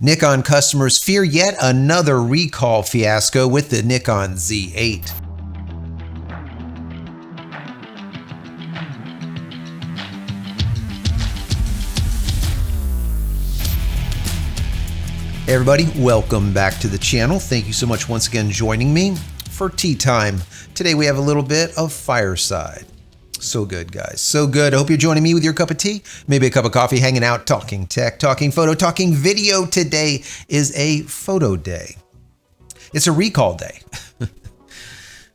Nikon customers fear yet another recall fiasco with the Nikon Z8. Hey everybody, welcome back to the channel. Thank you so much once again joining me for tea time. Today we have a little bit of fireside. So good, guys. So good. I hope you're joining me with your cup of tea, maybe a cup of coffee, hanging out, talking tech, talking photo, talking video. Today is a photo day. It's a recall day.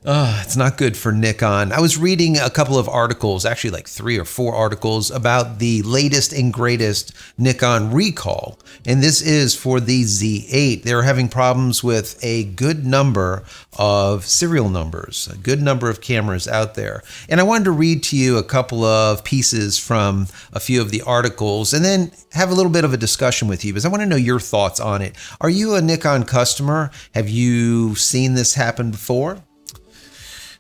It's not good for Nikon. I was reading a couple of articles, actually like 3 or 4 articles about the latest and greatest Nikon recall. And this is for the Z8. They're having problems with a good number of serial numbers, a good number of cameras out there. And I wanted to read to you a couple of pieces from a few of the articles and then have a little bit of a discussion with you because I want to know your thoughts on it. Are you a Nikon customer? Have you seen this happen before?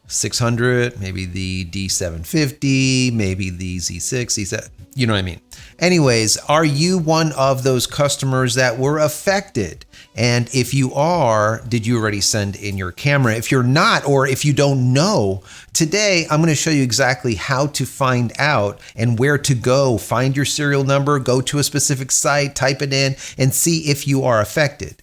600, maybe the D750, maybe the Z6, Z7, you know what I mean? Anyways, are you one of those customers that were affected? And if you are, did you already send in your camera? If you're not, or if you don't know, today I'm going to show you exactly how to find out and where to go. Find your serial number, go to a specific site, type it in, and see if you are affected.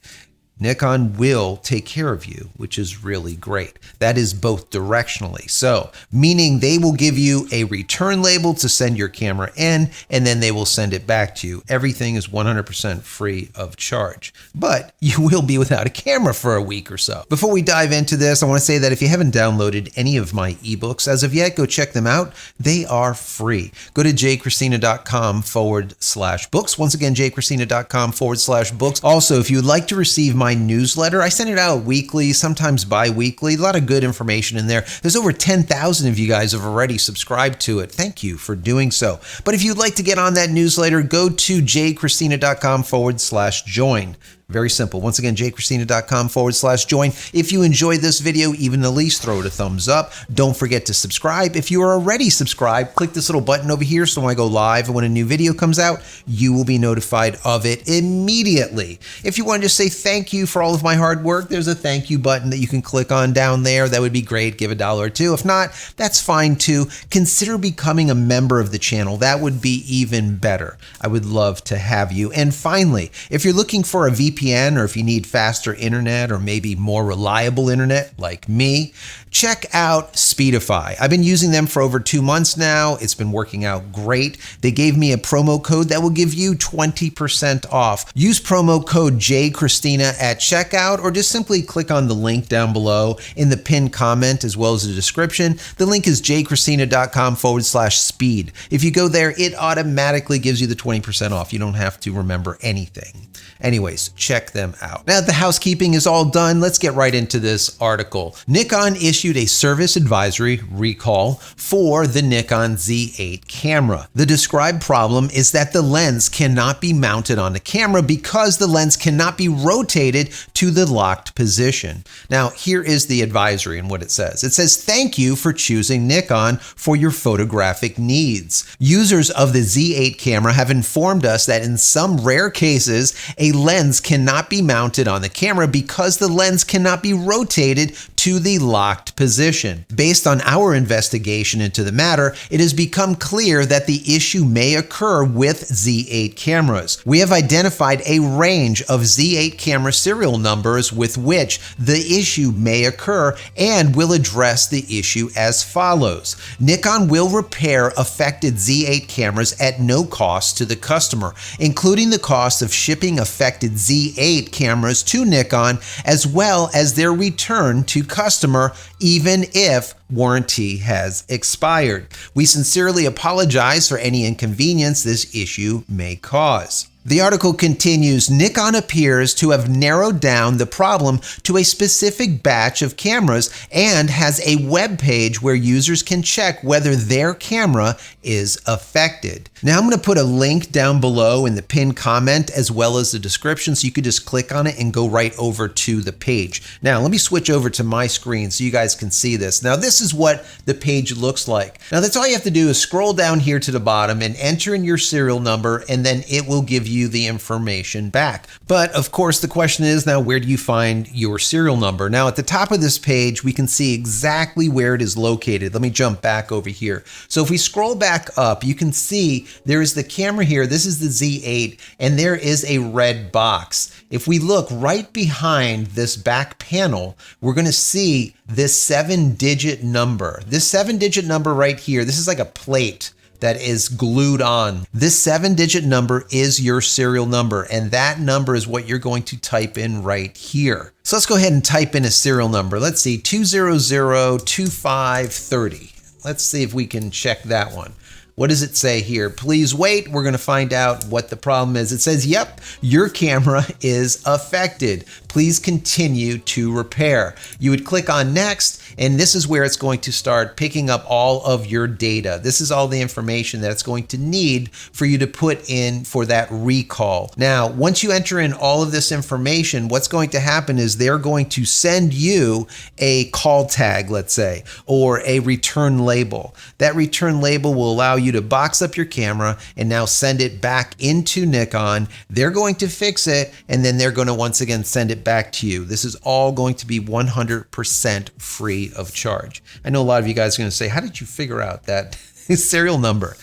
Nikon will take care of you, which is really great. That is both directionally. So, meaning they will give you a return label to send your camera in, and then they will send it back to you. Everything is 100% free of charge, but you will be without a camera for a week or so. Before we dive into this, I want to say that if you haven't downloaded any of my ebooks as of yet, go check them out. They are free. Go to JCristina.com/books. Once again, JCristina.com/books. Also, if you would like to receive my newsletter, I send it out weekly, sometimes bi-weekly. A lot of good information in there. There's over 10,000 of you guys have already subscribed to it. Thank you for doing so. But if you'd like to get on that newsletter, go to JCristina.com/join. Very simple. Once again, JCristina.com/join. If you enjoyed this video, even the least, throw it a thumbs up. Don't forget to subscribe. If you are already subscribed, click this little button over here so when I go live and when a new video comes out, you will be notified of it immediately. If you want to just say thank you for all of my hard work, there's a thank you button that you can click on down there. That would be great. Give $1 or $2. If not, that's fine too. Consider becoming a member of the channel. That would be even better. I would love to have you. And finally, if you're looking for a VPN, or if you need faster internet or maybe more reliable internet like me, check out Speedify. I've been using them for over 2 months now. It's been working out great. They gave me a promo code that will give you 20% off. Use promo code JCristina at checkout or just simply click on the link down below in the pinned comment as well as the description. The link is jcristina.com/speed. If you go there, it automatically gives you the 20% off. You don't have to remember anything. Anyways, check them out. Now that the housekeeping is all done, let's get right into this article. Nikon issued a service advisory recall for the Nikon Z8 camera. The described problem is that the lens cannot be mounted on the camera because the lens cannot be rotated to the locked position. Now, here is the advisory and what it says. It says, "Thank you for choosing Nikon for your photographic needs. Users of the Z8 camera have informed us that in some rare cases, a lens cannot be mounted on the camera because the lens cannot be rotated to the locked position. Based on our investigation into the matter, it has become clear that the issue may occur with Z8 cameras. We have identified a range of Z8 camera serial numbers with which the issue may occur and will address the issue as follows. Nikon will repair affected Z8 cameras at no cost to the customer, including the cost of shipping affected Z8 cameras to Nikon, as well as their return to customer, even if warranty has expired. We sincerely apologize for any inconvenience this issue may cause." The article continues, Nikon appears to have narrowed down the problem to a specific batch of cameras and has a web page where users can check whether their camera is affected. Now I'm going to put a link down below in the pinned comment as well as the description so you could just click on it and go right over to the page. Now let me switch over to my screen so you guys can see this. Now this is what the page looks like. Now that's all you have to do is scroll down here to the bottom and enter in your serial number, and then it will give you the information back. But of course, the question is now, where do you find your serial number? Now, at the top of this page, we can see exactly where it is located. Let me jump back over here. So if we scroll back up, you can see there is the camera here. This is the Z8, and there is a red box. If we look right behind this back panel, we're going to see this 7-digit number. This 7-digit number right here, this is like a plate that is glued on. This 7-digit number is your serial number, and that number is what you're going to type in right here. So let's go ahead and type in a serial number. Let's see, 2002530. Let's see if we can check that one. What does it say here? Please wait. We're going to find out what the problem is. It says, yep, your camera is affected. Please continue to repair. You would click on next, and this is where it's going to start picking up all of your data. This is all the information that it's going to need for you to put in for that recall. Now, once you enter in all of this information, what's going to happen is they're going to send you a call tag, let's say, or a return label. That return label will allow you to box up your camera and now send it back into Nikon. They're going to fix it, and then they're going to once again send it back to you. This is all going to be 100% free of charge. I know a lot of you guys are going to say, how did you figure out that serial number?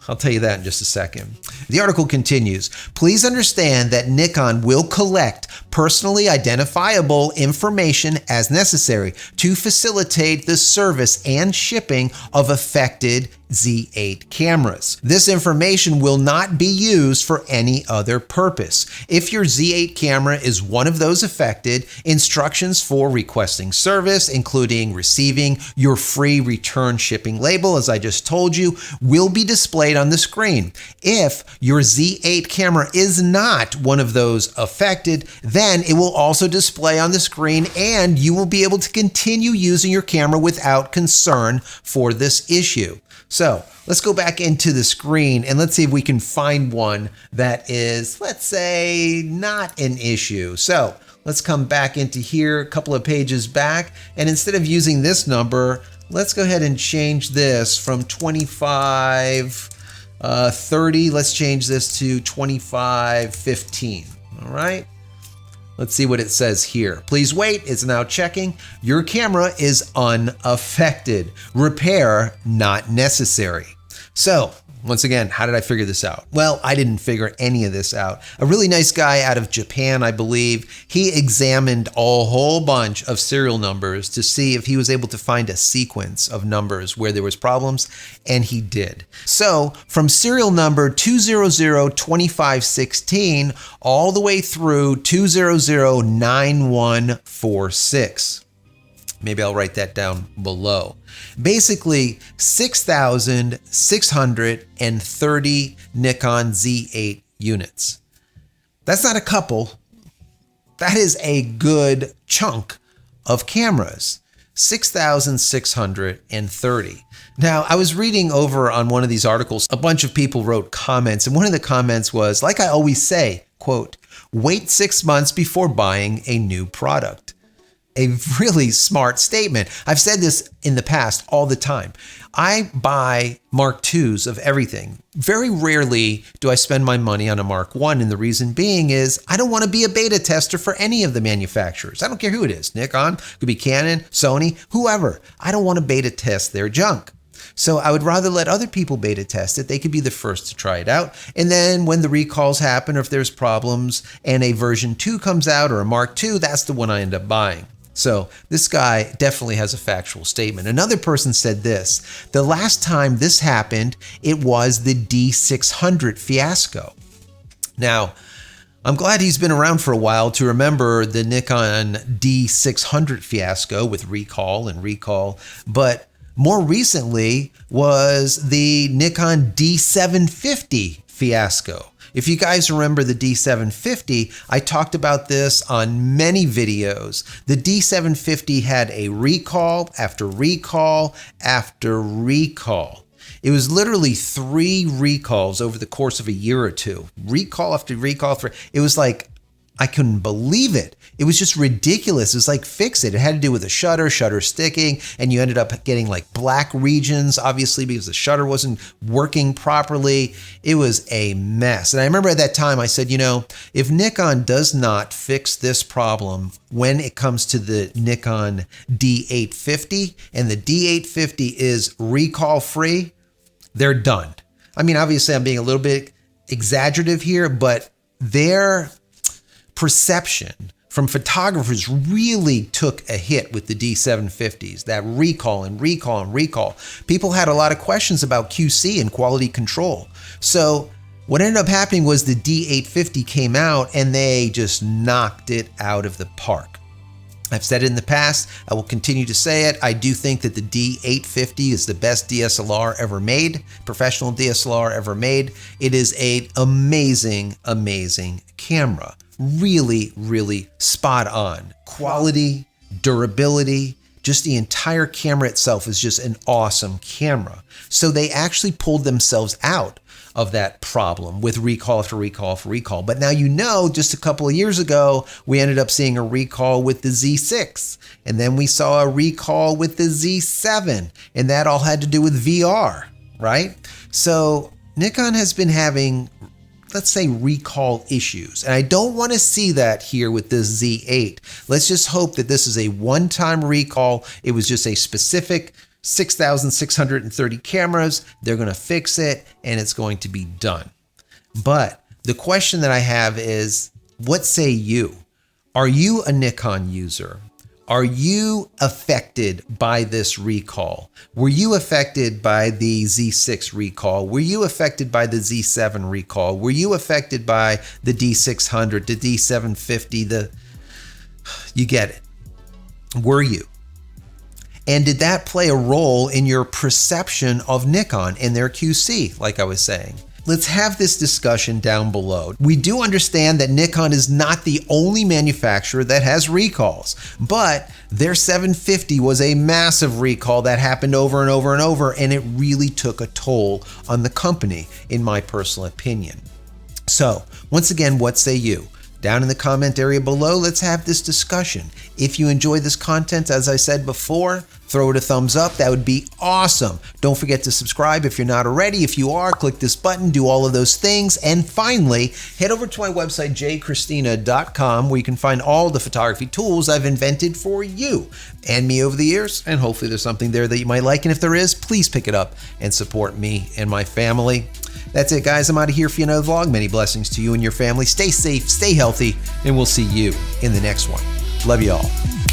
I'll tell you that in just a second. The article continues. Please understand that Nikon will collect personally identifiable information as necessary to facilitate the service and shipping of affected Z8 cameras. This information will not be used for any other purpose. If your Z8 camera is one of those affected, instructions for requesting service, including receiving your free return shipping label, as I just told you, will be displayed on the screen. If your Z8 camera is not one of those affected, then it will also display on the screen, and you will be able to continue using your camera without concern for this issue. So let's go back into the screen and let's see if we can find one that is, let's say, not an issue. So let's come back into here, a couple of pages back, and instead of using this number, let's go ahead and change this from 2530. Let's change this to 2515. All right. Let's see what it says here. Please wait, it's now checking. Your camera is unaffected. Repair not necessary. So, once again, how did I figure this out? Well, I didn't figure any of this out. A really nice guy out of Japan, I believe, he examined a whole bunch of serial numbers to see if he was able to find a sequence of numbers where there was problems, and he did. So, from serial number 2002516 all the way through 2009146. Maybe I'll write that down below. Basically, 6,630 Nikon Z8 units. That's not a couple. That is a good chunk of cameras. 6,630. Now, I was reading over on one of these articles, a bunch of people wrote comments, and one of the comments was, like I always say, quote, wait 6 months before buying a new product. A really smart statement. I've said this in the past all the time. I buy Mark IIs of everything. Very rarely do I spend my money on a Mark I, and the reason being is I don't want to be a beta tester for any of the manufacturers. I don't care who it is. Nikon, could be Canon, Sony, whoever. I don't want to beta test their junk. So I would rather let other people beta test it. They could be the first to try it out. And then when the recalls happen, or if there's problems and a version 2 comes out or a Mark II, that's the one I end up buying. So this guy definitely has a factual statement. Another person said this: the last time this happened, it was the D600 Fiasco. Now, I'm glad he's been around for a while to remember the Nikon D600 Fiasco with recall and recall, but more recently was the Nikon D750 Fiasco. If you guys remember the D750, I talked about this on many videos. The D750 had a recall after recall after recall. It was literally 3 recalls over the course of a year or two. Recall after recall. It was like I couldn't believe it. It was just ridiculous. It was like, fix it. It had to do with the shutter sticking, and you ended up getting like black regions, obviously, because the shutter wasn't working properly. It was a mess. And I remember at that time I said, you know, if Nikon does not fix this problem when it comes to the Nikon D850, and the D850 is recall free, they're done. I mean, obviously I'm being a little bit exaggerative here, but their perception from photographers really took a hit with the D750s, that recall and recall and recall. People had a lot of questions about QC and quality control. So what ended up happening was the D850 came out and they just knocked it out of the park. I've said it in the past, I will continue to say it. I do think that the D850 is the best DSLR ever made, professional DSLR ever made. It is an amazing, amazing camera. Really, really spot on. Quality, durability, just the entire camera itself is just an awesome camera. So they actually pulled themselves out of that problem with recall after recall after recall. But now, you know, just a couple of years ago, we ended up seeing a recall with the Z6, and then we saw a recall with the Z7, and that all had to do with VR, right? So Nikon has been having, let's say, recall issues. And I don't want to see that here with this Z8. Let's just hope that this is a one-time recall. It was just a specific 6,630 cameras. They're going to fix it and it's going to be done. But the question that I have is, what say you? Are you a Nikon user? Are you affected by this recall? Were you affected by the Z6 recall? Were you affected by the Z7 recall? Were you affected by the D600, the D750, you get it. Were you? And did that play a role in your perception of Nikon and their QC, like I was saying? Let's have this discussion down below. We do understand that Nikon is not the only manufacturer that has recalls, but their 750 was a massive recall that happened over and over and over, and it really took a toll on the company, in my personal opinion. So, once again, what say you? Down in the comment area below, let's have this discussion. If you enjoy this content, as I said before, throw it a thumbs up. That would be awesome. Don't forget to subscribe if you're not already. If you are, click this button, do all of those things. And finally, head over to my website, JCristina.com, where you can find all the photography tools I've invented for you and me over the years. And hopefully there's something there that you might like. And if there is, please pick it up and support me and my family. That's it, guys. I'm out of here for another vlog. Many blessings to you and your family. Stay safe, stay healthy, and we'll see you in the next one. Love you all.